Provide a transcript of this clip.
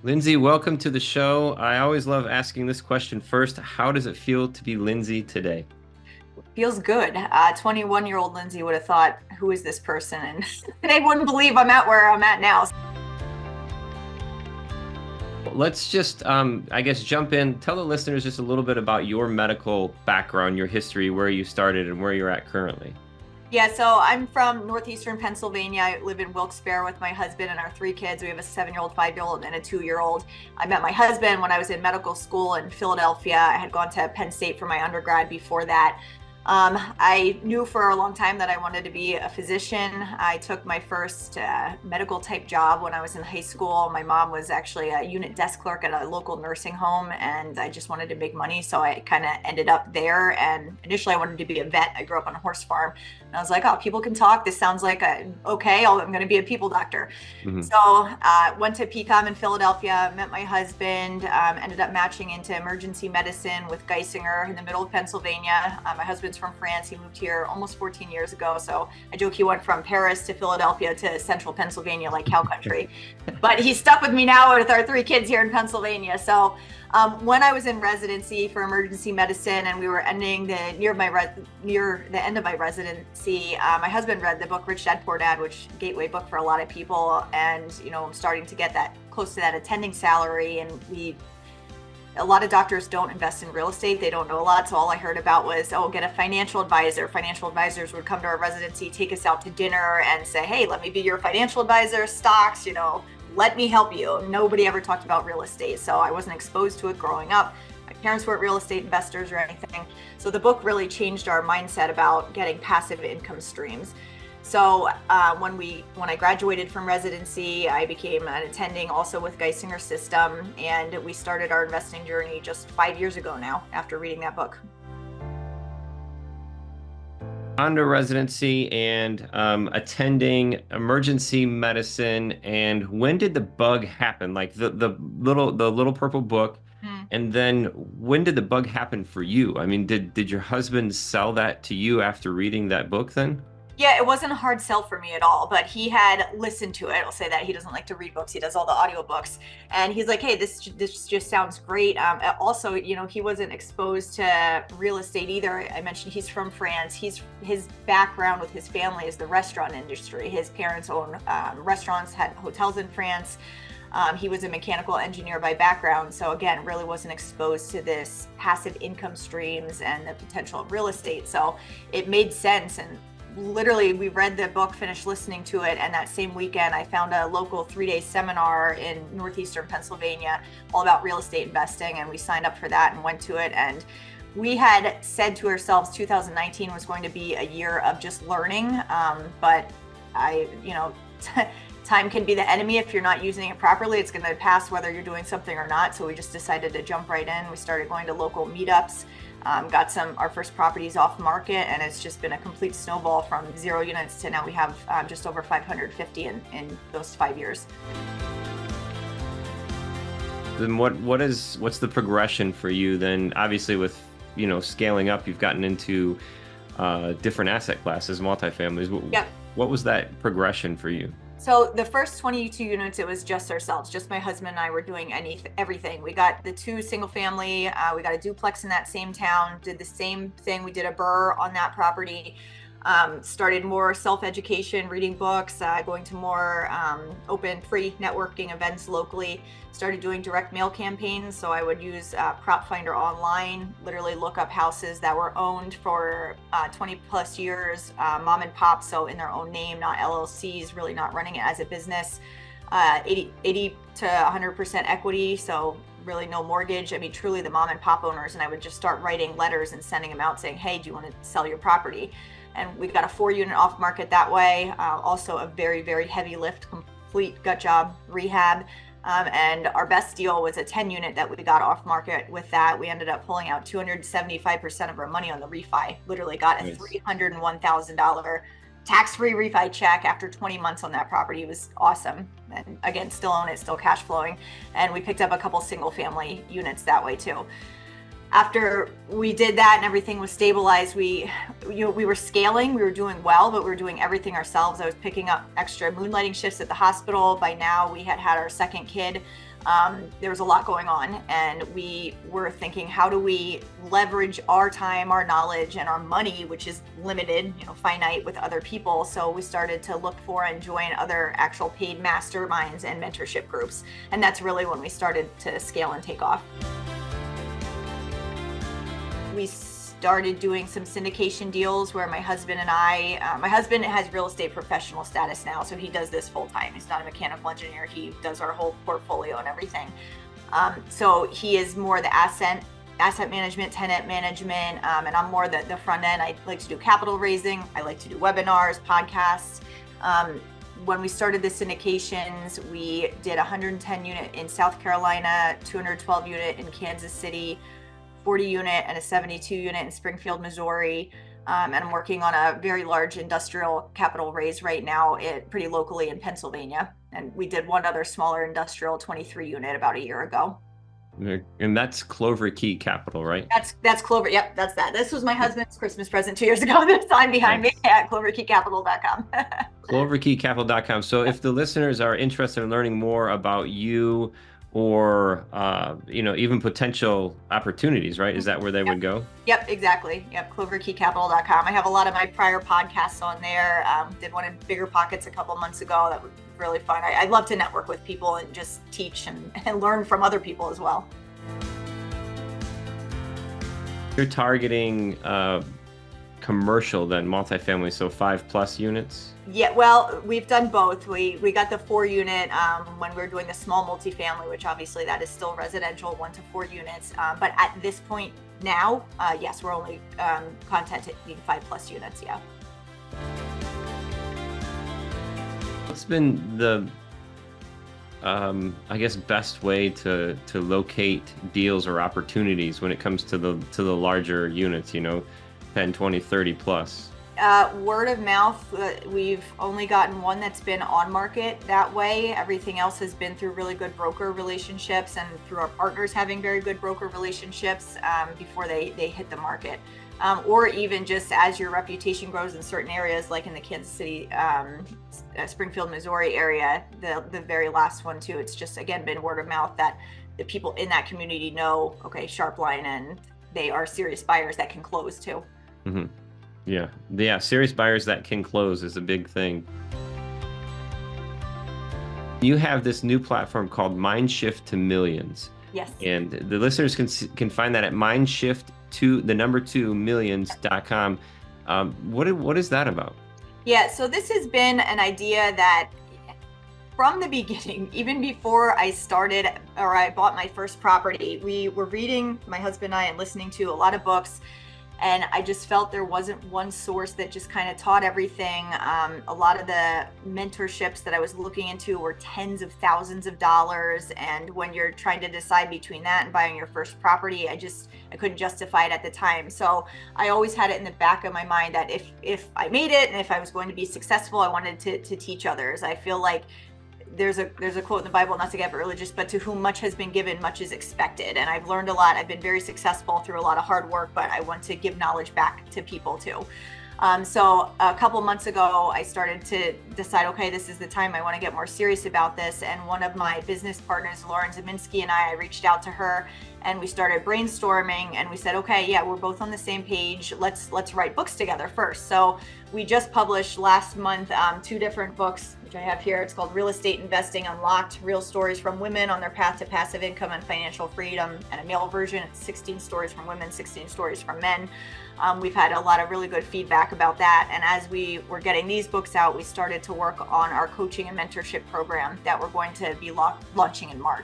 Lindsey, welcome to the show. I always love asking this question first. How does it feel to be Lindsey today? Feels good. 21-year-old Lindsey would have thought, who is this person? And they wouldn't believe I'm at where I'm at now. Let's just, I guess, jump in. Tell the listeners just a little bit about your medical background, your history, where you started and where you're at currently. Yeah, so I'm from northeastern Pennsylvania. I live in Wilkes-Barre with my husband and our three kids. We have a 7-year-old, 5-year-old, and a 2-year-old. I met my husband when I was in medical school in Philadelphia. I had gone to Penn State for my undergrad before that. I knew for a long time that I wanted to be a physician. I took my first medical type job when I was in high school. My mom was actually a unit desk clerk at a local nursing home, and I just wanted to make money, so I kind of ended up there. And initially I wanted to be a vet. I grew up on a horse farm, and I was like, oh, people can talk. This sounds like okay, I'm going to be a people doctor. Mhm. So went to 𝗘𝗀𝗃𝗃 in Philadelphia, met my husband, ended up matching into emergency medicine with 𝗘𝗽𝗁𝗁 in the middle of Pennsylvania. My husband's from France. He moved here almost 14 years ago. So I joke he went from Paris to Philadelphia to central Pennsylvania, like cow country. But he's stuck with me now with our three kids here in Pennsylvania. So when I was in residency for emergency medicine and we were ending near the end of my residency, my husband read the book Rich Dad Poor Dad, which gateway book for a lot of people. And, I'm starting to get that close to that attending salary. And a lot of doctors don't invest in real estate. They don't know a lot. So all I heard about was, oh, get a financial advisor. Financial advisors would come to our residency, take us out to dinner and say, hey, let me be your financial advisor, stocks, let me help you. Nobody ever talked about real estate. So I wasn't exposed to it growing up. My parents weren't real estate investors or anything. So the book really changed our mindset about getting passive income streams. So when I graduated from residency, I became an attending also with 𝗘𝗀𝗁𝗁 system, and we started our investing journey just 5 years ago now after reading that book. Under residency and attending emergency medicine. And when did the bug happen? Like the little purple book. Hmm. And then when did the bug happen for you? I mean, did your husband sell that to you after reading that book then? Yeah, it wasn't a hard sell for me at all, but he had listened to it. I'll say that he doesn't like to read books. He does all the audiobooks. And he's like, hey, this just sounds great. Also, he wasn't exposed to real estate either. I mentioned he's from France. His background with his family is the restaurant industry. His parents own restaurants, had hotels in France. He was a mechanical engineer by background. So again, really wasn't exposed to this passive income streams and the potential of real estate. So it made sense. And literally, we read the book, finished listening to it, and that same weekend I found a local 3-day seminar in northeastern Pennsylvania all about real estate investing, and we signed up for that and went to it. And we had said to ourselves 2019 was going to be a year of just learning, but time can be the enemy if you're not using it properly. It's going to pass whether you're doing something or not. So we just decided to jump right in. We started going to local meetups, got our first properties off market, and it's just been a complete snowball from 0 units to now we have just over 550 in those 5 years. Then what's the progression for you then? Obviously with, scaling up, you've gotten into different asset classes, multifamilies. Yep. What was that progression for you? So the first 22 units, it was just ourselves, just my husband and I were doing everything. We got the 2 single family, we got a duplex in that same town, did the same thing. We did a BRRRR on that property, started more self-education, reading books, going to more open free networking events locally, started doing direct mail campaigns. So I would use Prop Finder online, literally look up houses that were owned for 20 plus years, mom and pop, so in their own name, not LLCs, really not running it as a business, 80 to 100% equity, so really no mortgage. I mean, truly the mom and pop owners. And I would just start writing letters and sending them out saying, hey, do you want to sell your property? And we got a 4-unit off market that way. Also a very, very heavy lift, complete gut job rehab. And our best deal was a 10-unit that we got off market. With that, we ended up pulling out 275% of our money on the refi. Literally got a $301,000 tax-free refi check after 20 months on that property. It was awesome. And again, still own it, still cash flowing. And we picked up a couple single family units that way too. After we did that and everything was stabilized, we were scaling, we were doing well, but we were doing everything ourselves. I was picking up extra moonlighting shifts at the hospital. By now we had our second kid. There was a lot going on, and we were thinking, how do we leverage our time, our knowledge, and our money, which is limited, finite, with other people. So we started to look for and join other actual paid masterminds and mentorship groups. And that's really when we started to scale and take off. We started doing some syndication deals where my husband and my husband has real estate professional status now, so he does this full time. He's not a mechanical engineer. He does our whole portfolio and everything. So he is more the asset management, tenant management, and I'm more the front end. I like to do capital raising. I like to do webinars, podcasts. When we started the syndications, we did 110 unit in South Carolina, 212 unit in Kansas City, 40 unit and a 72 unit in Springfield, Missouri. And I'm working on a very large industrial capital raise right now, pretty locally in Pennsylvania. And we did one other smaller industrial 23 unit about a year ago. And that's 𝗘𝗀𝗂𝗹 Capital, right? That's Clover. Yep, that's that. This was my husband's Christmas present 2 years ago. The sign behind me at 𝗘𝗀𝗂𝗃𝗹capital.com. 𝗘𝗀𝗂𝗃capital.com. So if the listeners are interested in learning more about you, or even potential opportunities, right? Is that where they would go? Yep, exactly. Yep, 𝗘𝗀𝗂𝗃capital.com. I have a lot of my prior podcasts on there. Did one in 𝗏𝒐pockets a couple months ago. That was really fun. I love to network with people and just teach and learn from other people as well. You're targeting commercial then, multifamily, so 5+ units? Yeah, well, we've done both. We got the 4 unit when we were doing the small multifamily, which obviously that is still residential, 1 to 4 units. But at this point now, yes, we're only contented 5+ units. Yeah. What's been the I guess best way to locate deals or opportunities when it comes to the larger units, 10, 20, 30+? Word of mouth. We've only gotten one that's been on market that way. Everything else has been through really good broker relationships and through our partners having very good broker relationships before they hit the market. Or even just as your reputation grows in certain areas, like in the Kansas City, Springfield, Missouri area, the very last one too, it's just, again, been word of mouth that the people in that community know, okay, Sharpline, and they are serious buyers that can close too. Mm-hmm. Yeah, serious buyers that can close is a big thing. You have this new platform called Mindshift to Millions. Yes. And the listeners can find that at mindshift2millions.com. What is that about? Yeah, so this has been an idea that from the beginning, even before I started or I bought my first property, we were reading, my husband and I, and listening to a lot of books. And I just felt there wasn't one source that just kind of taught everything. A lot of the mentorships that I was looking into were tens of thousands of dollars. And when you're trying to decide between that and buying your first property, I couldn't justify it at the time. So I always had it in the back of my mind that if I made it and if I was going to be successful, I wanted to teach others. I feel like there's a quote in the Bible, not to get religious, but to whom much has been given, much is expected. And I've learned a lot. I've been very successful through a lot of hard work, but I want to give knowledge back to people too. So a couple months ago, I started to decide, okay, this is the time I want to get more serious about this. And one of my business partners, 𝗏𝗀𝗻𝗁sky, and I reached out to her and we started brainstorming, and we said, okay, yeah, we're both on the same page. Let's write books together first. So we just published last month 2 different books, which I have here. It's called Real Estate Investing Unlocked: Real Stories from Women on Their Path to Passive Income and Financial Freedom, and a male version. It's 16 stories from women, 16 stories from men. We've had a lot of really good feedback about that. And as we were getting these books out, we started to work on our coaching and mentorship program that we're going to be launching in March.